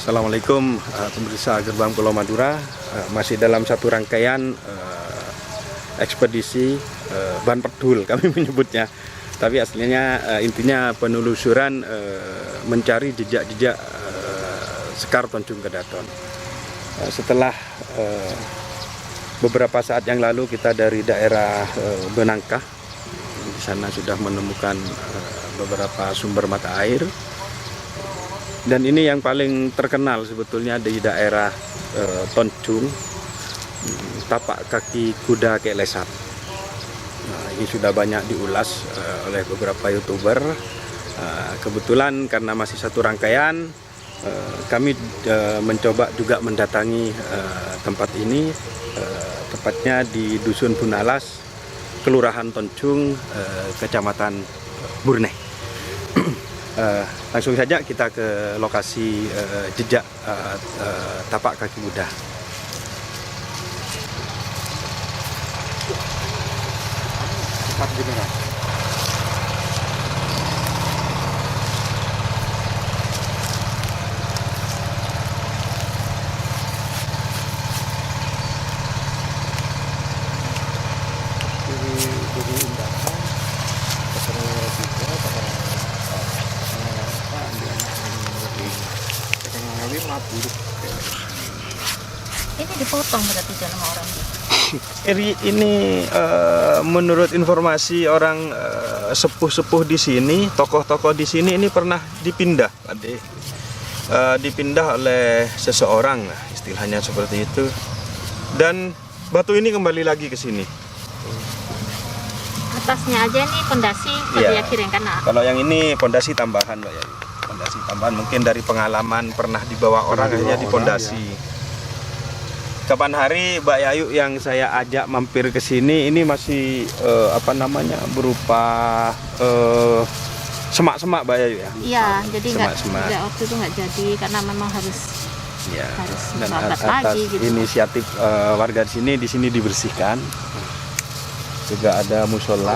Assalamualaikum pemirsa Gerbang Pulau Madura. Masih dalam satu rangkaian ekspedisi Ban Perdul kami menyebutnya. Tapi aslinya intinya penelusuran mencari jejak-jejak Sekar Toncung Kedaton. Setelah beberapa saat yang lalu kita dari daerah Benangkah, di sana sudah menemukan beberapa sumber mata air. Dan ini yang paling terkenal sebetulnya di daerah Toncung, tapak kaki kuda Kek Lesap. Nah, ini sudah banyak diulas oleh beberapa YouTuber. Kebetulan karena masih satu rangkaian, kami mencoba juga mendatangi tempat ini, tepatnya di Dusun Bunalas, Kelurahan Toncung, Kecamatan Burneh. Langsung saja kita ke lokasi jejak tapak kaki kuda. Cepat beneran. Dari undangan, ini dipotong berarti sama orang. Ini menurut informasi orang sepuh-sepuh di sini, tokoh-tokoh di sini ini pernah dipindah, Pak De. Dipindah oleh seseorang, istilahnya seperti itu. Dan batu ini kembali lagi ke sini. Atasnya aja nih pondasi Iya. diakhirin kan? Kalau yang ini pondasi tambahan, Mbak Yayu. Pondasi tambahan mungkin dari pengalaman pernah dibawa orang akhirnya di pondasi. Kapan hari Mbak Yayu yang saya ajak mampir ke sini ini masih berupa semak-semak, Mbak Yayu ya. Iya, jadi nggak Semak-semak. waktu itu nggak jadi karena memang harus Ya, dan membabat atas lagi gitu. inisiatif warga di sini dibersihkan. Juga ada musola,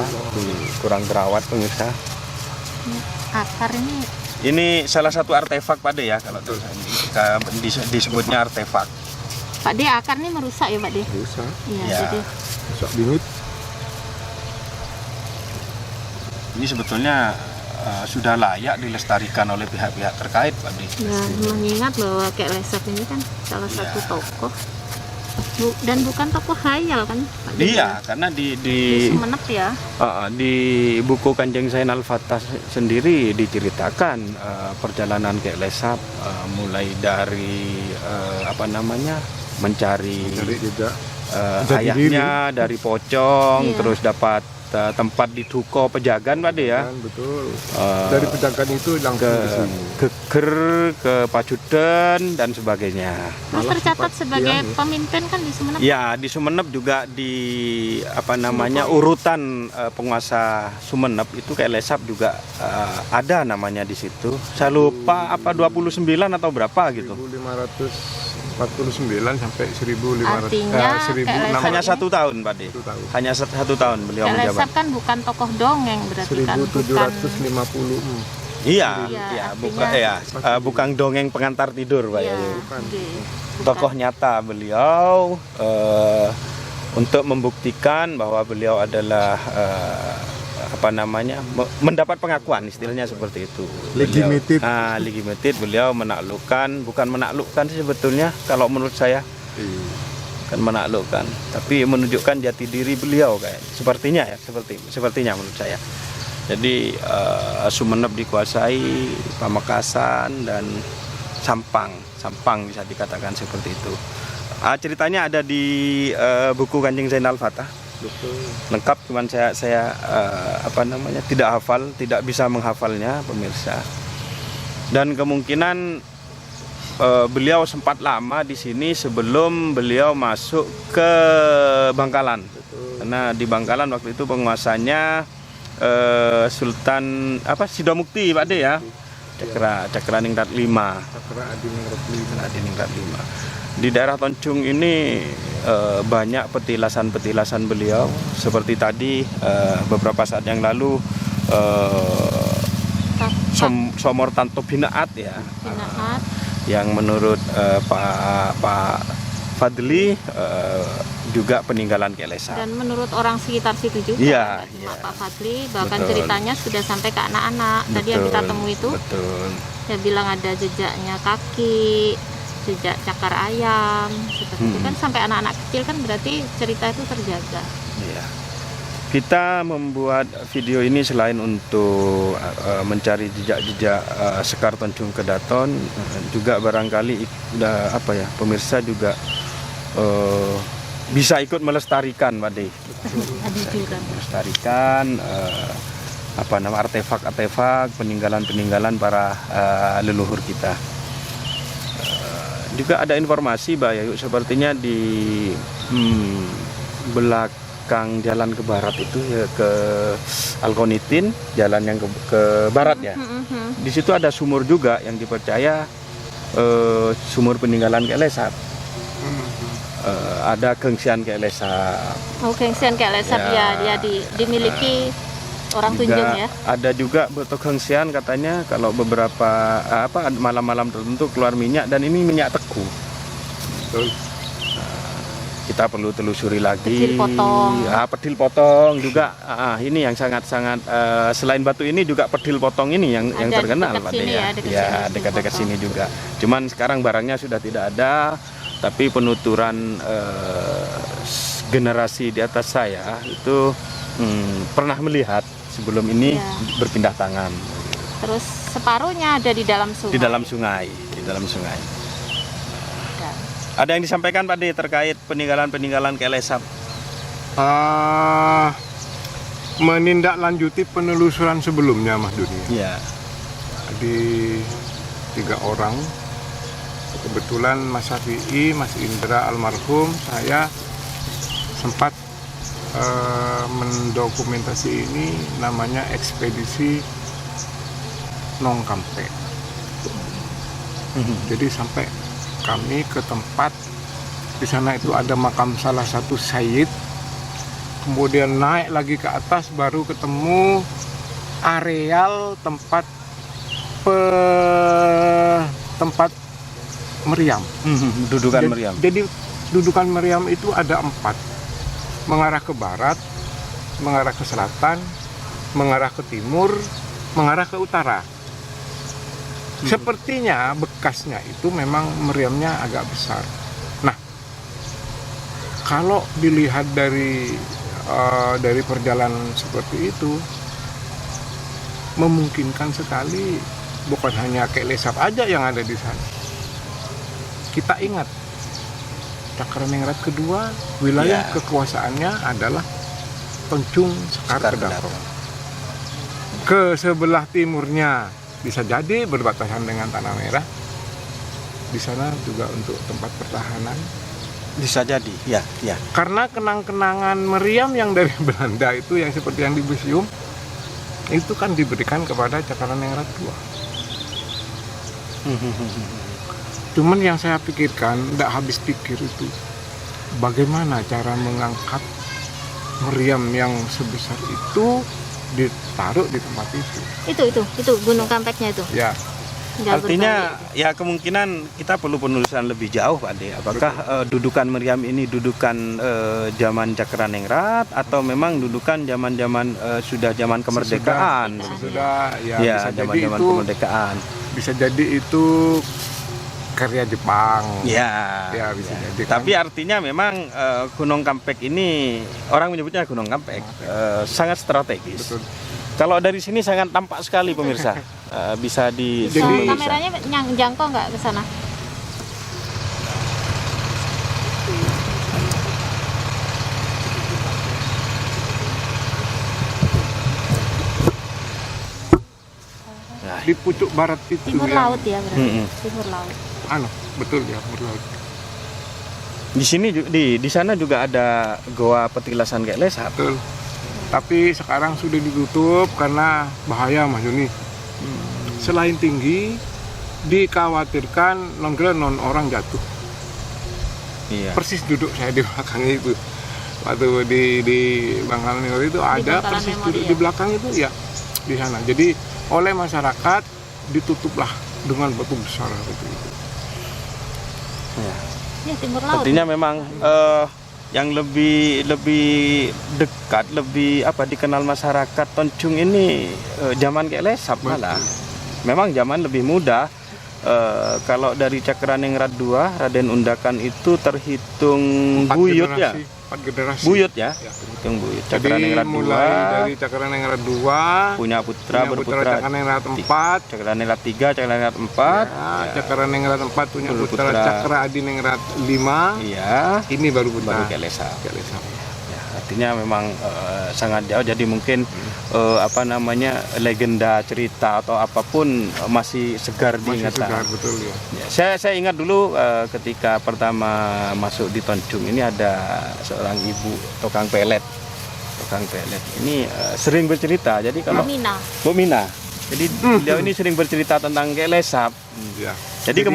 kurang terawat pemirsa. Akar ini Ini salah satu artefak Pak De ya, kalau disebutnya artefak. Pak De, akar ini merusak ya Pak De? Rusak, Iya, Ya. jadi rusak bingit. Ini sebetulnya sudah layak dilestarikan oleh pihak-pihak terkait Pak De. ya, mengingat bahwa Kek Lesap ini kan salah Iya. satu tokoh. Dan bukan tokoh khayal kan Pak De? Iya, karena Di di Sumenep ya. di buku Kanjeng Zainal Fatah sendiri diceritakan perjalanan Kek Lesap mulai dari mencari Cari jejak. ayahnya dari Pocong, Iya. terus dapat tempat di Duko Pejagan Pak De ya. Kan, betul. Eh, Dari pejagan itu langsung ke ke sini. Geger, ke Pacuden dan sebagainya. Mas Malah tercatat sempat sebagai siang ya. pemimpin kan di Sumenep. Ya, di Sumenep juga di urutan penguasa Sumenep itu Kek Lesap juga ada namanya di situ. Saya lupa 29 atau berapa gitu. 1549 sampai 1500. Artinya, 1600. Hanya 1 tahun Pak De. 1 tahun. Hanya 1 tahun beliau Kek menjabat. Lesap kan bukan tokoh dongeng berarti kan, bukan 1750. Iya, Iya, ya, artinya- bukan dongeng pengantar tidur Pak Iya, Yayu. bukan. oke. Tokoh nyata beliau untuk membuktikan bahwa beliau adalah mendapat pengakuan, istilahnya seperti itu. Legitimated. Legitimated, beliau bukan menaklukkan sih sebetulnya kalau menurut saya, kan menaklukkan, tapi menunjukkan jati diri beliau kayak sepertinya menurut saya. Jadi Sumenep dikuasai, Pamekasan dan Sampang bisa dikatakan seperti itu. Ceritanya ada di buku Kanjeng Zainal Fatah. Betul. Lengkap, cuman saya tidak hafal, tidak bisa menghafalnya pemirsa. Dan kemungkinan beliau sempat lama di sini sebelum beliau masuk ke Bangkalan. Betul. Karena di Bangkalan waktu itu penguasanya Sultan Sidomukti Pak De ya. Cakraningrat 5. Cakraningrat 5. Di daerah Toncung ini banyak petilasan-petilasan beliau, seperti tadi beberapa saat yang lalu Somor Tanto Binaat ya. Binaat. yang menurut Pak Fadli juga peninggalan Kelesa. Dan menurut orang sekitar situ juga, Iya, nggak cuma iya. Pak Fadli, bahkan Betul. ceritanya sudah sampai ke anak-anak. Tadi yang kita temui itu, Betul. dia bilang ada jejaknya kaki, jejak cakar ayam, seperti itu kan, sampai anak-anak kecil kan, berarti cerita itu terjaga. Iya. Kita membuat video ini selain untuk mencari jejak-jejak Sekar Tanjung Kedaton, juga barangkali pemirsa juga bisa ikut melestarikan, Pak De. Ada juga. Melestarikan artefak-artefak peninggalan-peninggalan para leluhur kita. Juga ada informasi, Mbak Yayu, sepertinya di belakang jalan ke barat itu ya, ke Alkonitin, jalan yang ke barat ya. Di situ ada sumur juga yang dipercaya sumur peninggalan Kelesat. Ada Gengsian Kelesat. Oh, Gengsian Kelesat Ya. ya, dia dimiliki orang Juga Tunjung ya. ada juga betok Gengsian, katanya kalau beberapa malam-malam tertentu keluar minyak, dan ini minyak tegu. Betul. Kita perlu telusuri lagi. Pedil potong. Pedil potong juga. Ini yang sangat-sangat selain batu ini juga pedil potong ini yang Ada terkenal, dekat Pak sini De, ya, dekat ya, sini, dekat-dekat potong. sini juga. Cuman sekarang barangnya sudah tidak ada, tapi penuturan generasi di atas saya itu pernah melihat sebelum ini Ya. berpindah tangan Terus separuhnya ada di dalam sungai. di dalam sungai. Ya. Ada yang disampaikan, Pak De, terkait peninggalan-peninggalan Kelesat? Menindaklanjuti penelusuran sebelumnya, Mas Duni. Iya. Di 3 orang, kebetulan Mas Syafi'i, Mas Indra almarhum, saya sempat mendokumentasi ini, namanya ekspedisi Nongkampe. Jadi sampai kami ke tempat, di sana itu ada makam salah satu sayyid, kemudian naik lagi ke atas baru ketemu areal tempat tempat meriam. Dudukan Jadi- meriam. Jadi dudukan meriam itu ada 4, mengarah ke barat, mengarah ke selatan, mengarah ke timur, mengarah ke utara. Sepertinya bekasnya itu memang meriamnya agak besar. Nah, kalau dilihat dari perjalanan seperti itu, memungkinkan sekali bukan hanya Kelesat aja yang ada di sana. Kita ingat, Cakraningrat kedua, wilayah Ya. kekuasaannya adalah Tanjung Sekar Kedaton. Kedaton. Ke sebelah timurnya bisa jadi berbatasan dengan Tanah Merah. Di sana juga untuk tempat pertahanan. Bisa jadi, ya, ya. Karena kenang-kenangan meriam yang dari Belanda itu, yang seperti yang di museum, itu kan diberikan kepada Cakraningrat II. Cuman yang saya pikirkan, tidak habis pikir itu, bagaimana cara mengangkat meriam yang sebesar itu ditaruh di tempat itu. Itu Gunung Kampeknya itu. Ya, Nggak Artinya berbalik. ya kemungkinan kita perlu penelusuran lebih jauh, Pak De. Apakah dudukan meriam ini dudukan zaman Cakraningrat atau memang dudukan zaman-zaman sudah zaman kemerdekaan? sudah ya, Ya, bisa jadi zaman-zaman itu, kemerdekaan. bisa jadi itu karya Jepang. Ya, Ya, bisa jadi kan. Tapi artinya memang Gunung Kampek ini, orang menyebutnya Gunung Kampek, sangat strategis. Betul. Kalau dari sini sangat tampak sekali, pemirsa. Bisa di Bisa, Jadi- kameranya jangkau nggak ke sana? Nah, Di pucuk barat itu Timur yang, laut ya berarti. Mm-mm. Timur laut. betul ya, timur laut. di sini di sana juga ada goa petilasan Kelesat. Betul. Tapi sekarang sudah ditutup karena bahaya, Mas Juni. Selain tinggi, dikhawatirkan non orang jatuh. Iya. Persis duduk saya di belakang itu. Waktu di Bangkalan Memori itu ada Bangkalan persis Memori duduk ya? di belakang itu ya, di sana. Jadi oleh masyarakat ditutuplah dengan batu besar seperti itu. Ya. Ya, timur laut. Artinya memang yang lebih dekat, lebih dikenal masyarakat Tonjung ini zaman Kelesap malah. Memang zaman lebih muda. Kalau dari Cakraningrat II, Raden Undakan itu terhitung buyut ya. 4 generasi. Buyut ya. Ya. Terhitung buyut. Jadi Cakraningrat mulai II dari Cakraningrat II, punya putra berputra Cakraningrat IV, Cakraningrat III, Cakraningrat IV. Cakraningrat IV punya putra Putra. Cakra Adiningrat V. Iya. Ini baru putra Baru Kelesap. Kelesap. Ya, artinya memang sangat jauh, jadi mungkin legenda cerita atau apapun masih segar Masih diingatan. segar, betul ya. Ya, saya ingat dulu ketika pertama masuk di Tonjung ini ada seorang ibu tukang pelet. Ini sering bercerita. Jadi kalau Mina. Bu Mina, jadi beliau ini sering bercerita tentang Kelesap. Ya. Jadi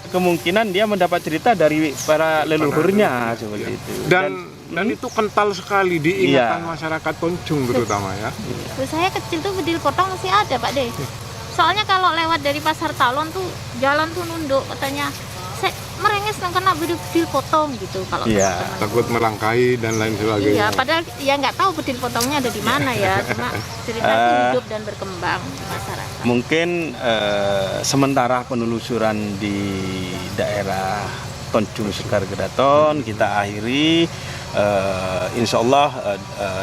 kemungkinan dia mendapat cerita dari para leluhurnya seperti ya. itu. Dan itu kental sekali di ingatan Iya. masyarakat Tonjung terutama ya. Terus saya kecil tuh bedil potong masih ada Pak De. Soalnya kalau lewat dari Pasar Talon tuh jalan tuh nunduk, katanya saya merengis nang kena bedil potong gitu kalau Iya. teman-teman. Takut melangkahi dan lain sebagainya. Iya, padahal ya nggak tahu bedil potongnya ada di mana ya, cuma cerita itu hidup dan berkembang di masyarakat. Mungkin sementara penelusuran di daerah Tonjung Sekar Kedaton kita akhiri. Insya Allah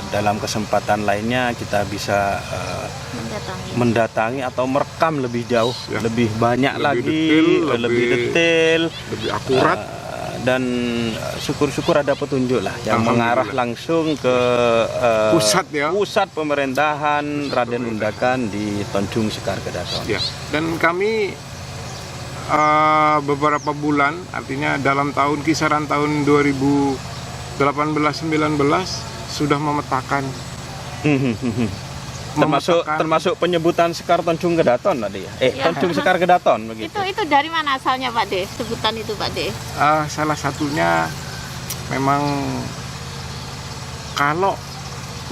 dalam kesempatan lainnya kita bisa mendatangi atau merekam lebih jauh, Ya. lebih banyak Lebih lagi, detail, lebih detail, lebih akurat. dan syukur-syukur ada petunjuk lah yang mengarah langsung ke Pusat ya. pusat pemerintahan Raden Undakan di Tonjung Sekar Kedaton. Ya. Dan kami beberapa bulan, artinya dalam kisaran tahun 2018-19 sudah memetakan termasuk penyebutan Sekar Tonjung Kedaton tadi ya. Ya. Tonjung Sekar Kedaton begitu. Itu dari mana asalnya Pak De? Sebutan itu Pak De? salah satunya memang kalau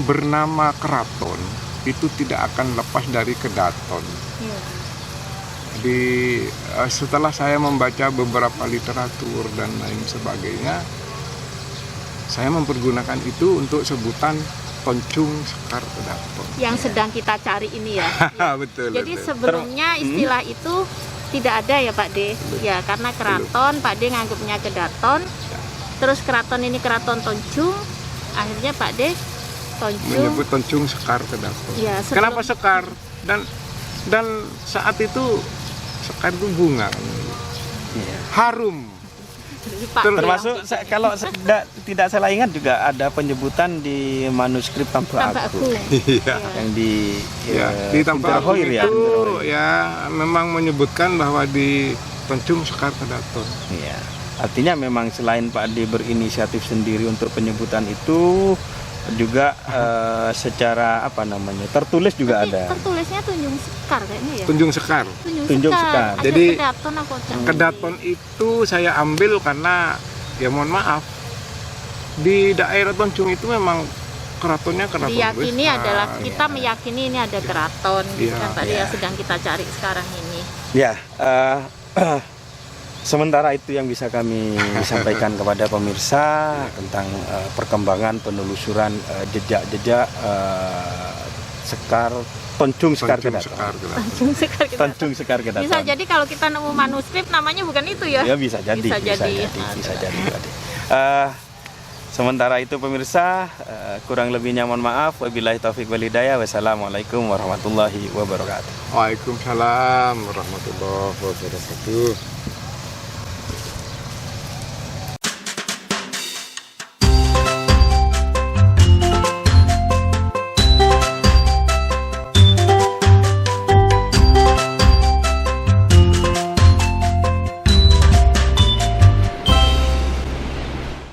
bernama keraton itu tidak akan lepas dari Kedaton. Iya. Jadi setelah saya membaca beberapa literatur dan lain sebagainya, saya mempergunakan itu untuk sebutan Tonjung Sekar Kedaton. Yang sedang kita cari ini ya. Betul. Jadi betul. sebelumnya istilah itu tidak ada ya Pak De. Ya karena keraton Pak De nganggapnya Kedaton. Terus keraton ini keraton Tonjung. Akhirnya Pak De Tonjung. Menyebut Tonjung Sekar Kedaton. Ya, Kenapa Sekar? Dan saat itu Sekar itu bunga, Iya. harum. Pak De Termasuk kalau tidak salah ingat juga ada penyebutan di manuskrip Tambak Tambak Agung Agung. Iya. yang di Di Tambak Agung Pintar Hoir itu ya. ya memang menyebutkan bahwa di Tonjung Sekar Kedaton. Iya. Artinya memang selain Pak Ade berinisiatif sendiri untuk penyebutan itu, juga secara tertulis juga Tapi ada. tertulisnya Tunjung Sekar kayaknya ya. Tunjung Sekar. Tunjung Sekar. Ada Jadi, Kedaton apa Cak? Kedaton itu saya ambil karena ya mohon maaf di daerah Tonjung itu memang keratonnya keraton Diyakini besar. adalah kita meyakini ini ada keraton gitu Iya. kan Pak De, Iya. yang sedang kita cari sekarang ini. Ya, sementara itu yang bisa kami sampaikan kepada pemirsa tentang perkembangan penelusuran jejak-jejak Tonjung Sekar Kedaton. Tunjung Sekar kita. Tonjung Sekar Kedaton. Bisa jadi kalau kita nemu manuskrip namanya bukan itu ya. Ya bisa jadi. Bisa jadi. Bisa jadi. Pak Ade. Sementara itu pemirsa, kurang lebihnya mohon maaf. Wabillahi taufiq wal hidayah. Wassalamualaikum warahmatullahi wabarakatuh. Waalaikumsalam warahmatullahi wabarakatuh.